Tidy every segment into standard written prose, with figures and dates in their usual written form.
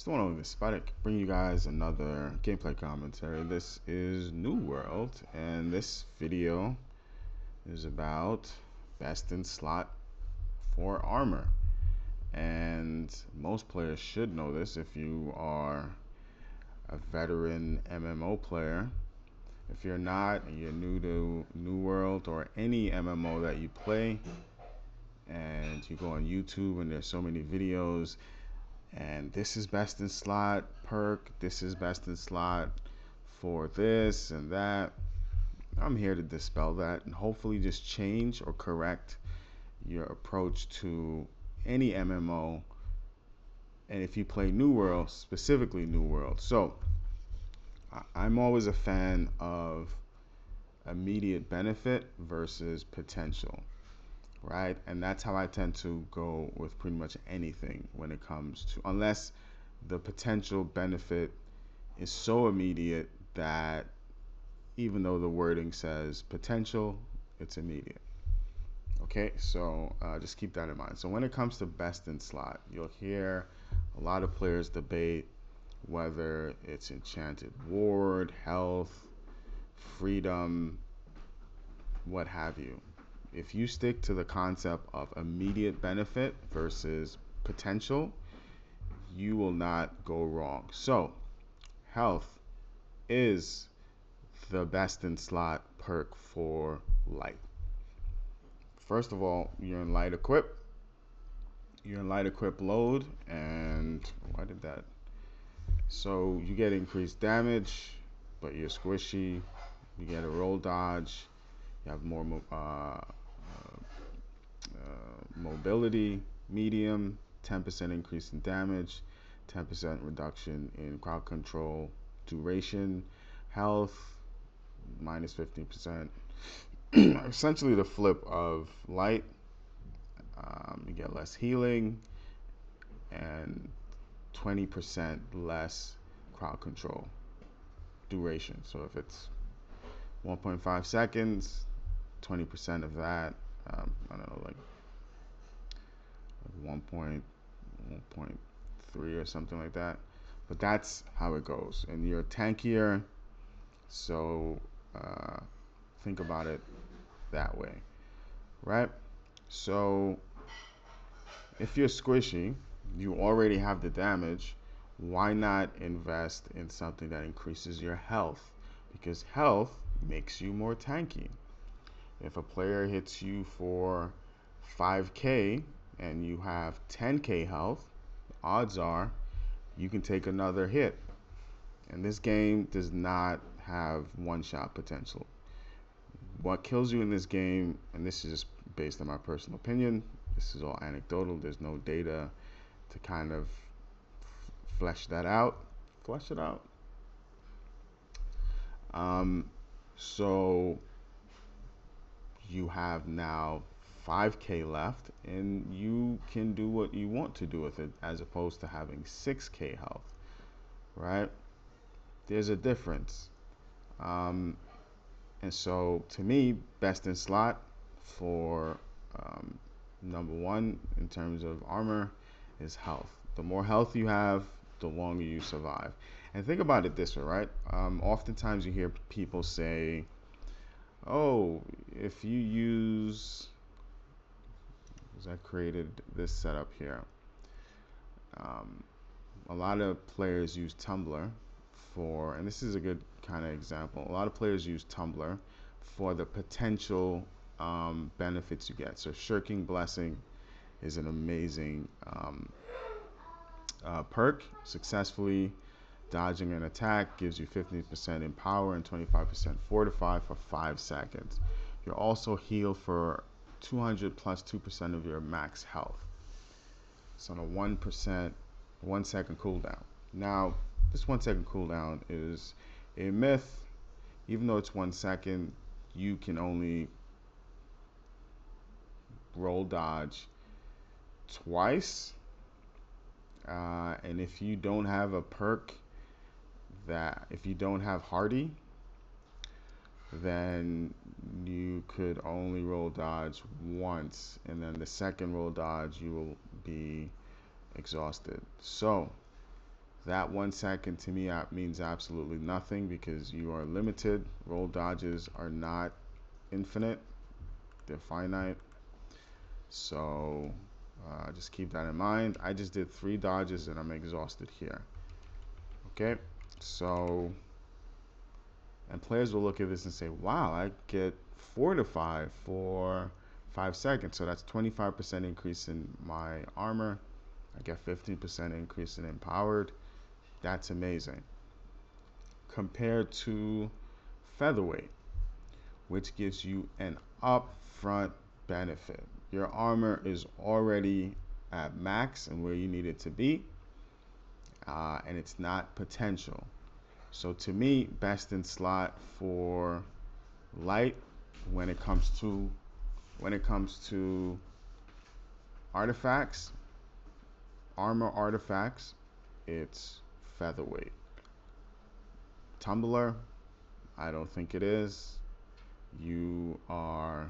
Still on this Spitic, bring you guys another gameplay commentary. This is New World, and this video is about best in slot for armor. And most players should know this if you are a veteran MMO player. If you're not, and you're new to New World or any MMO that you play, and you go on YouTube and there's so many videos, and this is best in slot perk, this is best in slot for this and that. I'm here to dispel that and hopefully just change or correct your approach to any MMO, and if you play New World, specifically New World. So I'm always a fan of immediate benefit versus potential, right? And that's how I tend to go with pretty much anything when it comes to, unless the potential benefit is so immediate that even though the wording says potential, it's immediate. Okay, so just keep that in mind. So when it comes to best in slot, you'll hear a lot of players debate whether it's enchanted ward, health, freedom, what have you. If you stick to the concept of immediate benefit versus potential, you will not go wrong. So health is the best in slot perk for light. First of all, you're in light equip. You're in light equip load, and why did that? So you get increased damage, but you're squishy. You get a roll dodge. You have more mobility, medium, 10% increase in damage, 10% reduction in crowd control, duration, health, minus 15%. Essentially the flip of light. You get less healing and 20% less crowd control duration. So if it's 1.5 seconds, 20% of that, I don't know, like 1.3 or something like that. But that's how it goes. And you're tankier, so think about it that way, right? So if you're squishy, you already have the damage, why not invest in something that increases your health? Because health makes you more tanky. If a player hits you for 5k and you have 10k health, odds are you can take another hit. And this game does not have one-shot potential. What kills you in this game, and this is just based on my personal opinion, this is all anecdotal, there's no data to kind of flesh it out. So you have now 5k left, and you can do what you want to do with it, as opposed to having 6k health, right? There's a difference. And so to me, best in slot for number one in terms of armor is health. The more health you have, the longer you survive. And think about it this way, right? Oftentimes you hear people say, oh, if you use, because I created this setup here, a lot of players use Tumblr for, and this is a good kind of example, a lot of players use Tumblr for the potential benefits you get. So Shirking Blessing is an amazing perk. Successfully dodging an attack gives you 15% in power and 25% fortify for 5 seconds. You're also healed for 200 plus 2% of your max health. It's on a 1 second cooldown. Now, this 1 second cooldown is a myth. Even though it's 1 second, you can only roll dodge twice. And if you don't have a perk if you don't have Hardy, then you could only roll dodge once, and then the second roll dodge you will be exhausted. So That 1 second to me means absolutely nothing because you are limited. Roll dodges are not infinite, they're finite. So just keep that in mind. I just did 3 dodges and I'm exhausted here. Okay, so, and players will look at this and say, wow, I get 4 to 5 for 5 seconds. So that's 25% increase in my armor. I get 15% increase in empowered. That's amazing. Compared to featherweight, which gives you an upfront benefit. Your armor is already at max and where you need it to be, and it's not potential. So to me, best in slot for light when it comes to artifacts, armor artifacts, it's featherweight. Tumbler, I don't think it is. You are,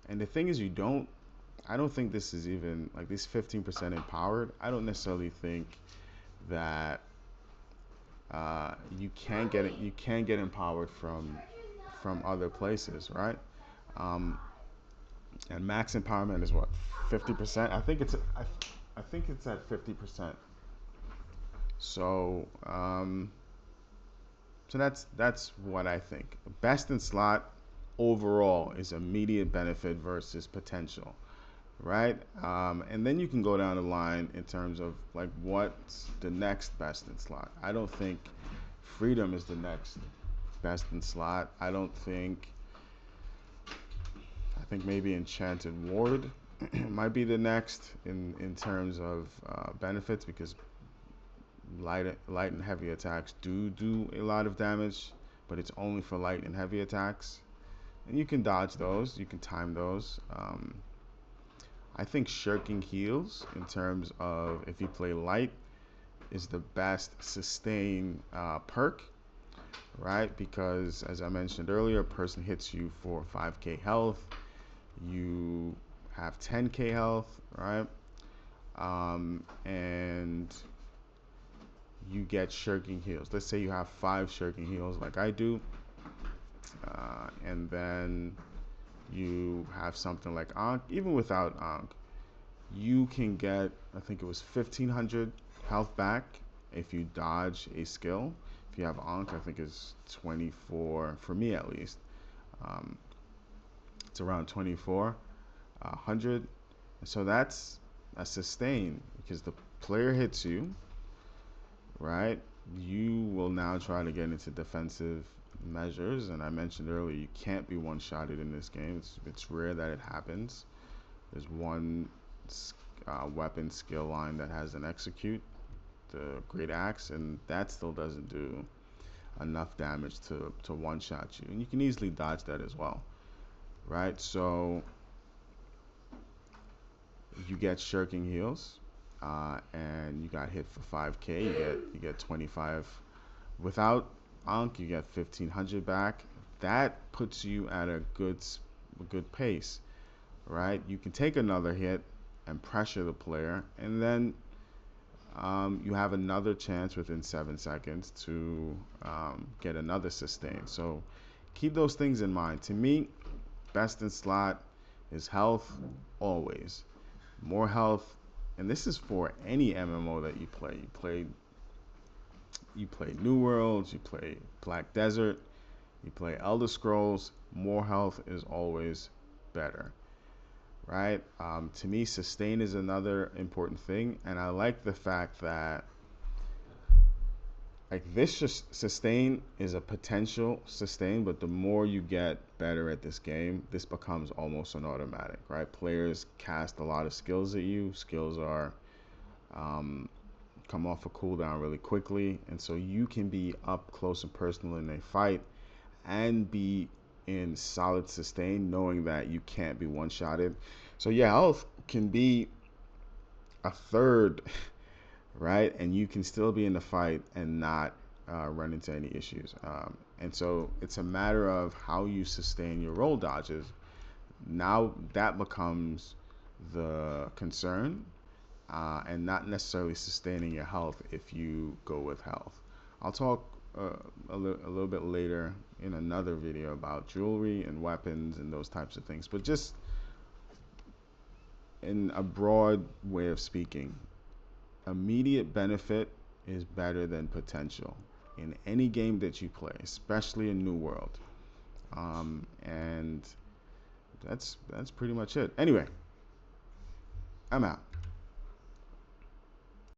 and the thing is, I don't think this is even like this 15% empowered. I don't necessarily think that you can get it. You can get empowered from other places, right? And max empowerment is what, 50%. I think it's at 50%. So so that's what I think. Best in slot overall is immediate benefit versus potential, right? And then you can go down the line in terms of like what's the next best in slot. I don't think freedom is the next best in slot. I think maybe enchanted ward might be the next in terms of benefits, because light and heavy attacks do a lot of damage, but it's only for light and heavy attacks, and you can dodge those, you can time those. I think shirking heals, in terms of if you play light, is the best sustain perk, right? Because as I mentioned earlier, a person hits you for 5k health, you have 10k health, right? And you get shirking heals. Let's say you have 5 shirking heals like I do, and then you have something like Ankh. Even without Ankh, you can get, I think it was 1500 health back if you dodge a skill. If you have Ankh, I think it's 24, for me at least. It's around 2400. So that's a sustain, because the player hits you, right? You will now try to get into defensive measures, and I mentioned earlier, you can't be one-shotted in this game. It's rare that it happens. There's one weapon skill line that has an execute, the Great Axe, and that still doesn't do enough damage to one-shot you, and you can easily dodge that as well, right? So you get shirking heals, and you got hit for 5k, you get 25. Without Ankh, you get 1500 back. That puts you at a good pace, right? You can take another hit and pressure the player, and then you have another chance within 7 seconds to get another sustain. So keep those things in mind. To me, best in slot is health always. More health, and this is for any MMO that you play. You play New Worlds, you play Black Desert, you play Elder Scrolls. More health is always better, right? To me, sustain is another important thing, and I like the fact that like this just sustain is a potential sustain, but the more you get better at this game, this becomes almost an automatic, right? Players cast a lot of skills at you. Skills are come off a cooldown really quickly, and so you can be up close and personal in a fight and be in solid sustain, knowing that you can't be one-shotted. So yeah, health can be a third, right? And you can still be in the fight and not run into any issues. And so it's a matter of how you sustain your roll dodges. Now that becomes the concern. and not necessarily sustaining your health if you go with health. I'll talk a little bit later in another video about jewelry and weapons and those types of things, but just in a broad way of speaking, immediate benefit is better than potential in any game that you play, especially in New World. And that's pretty much it. Anyway, I'm out.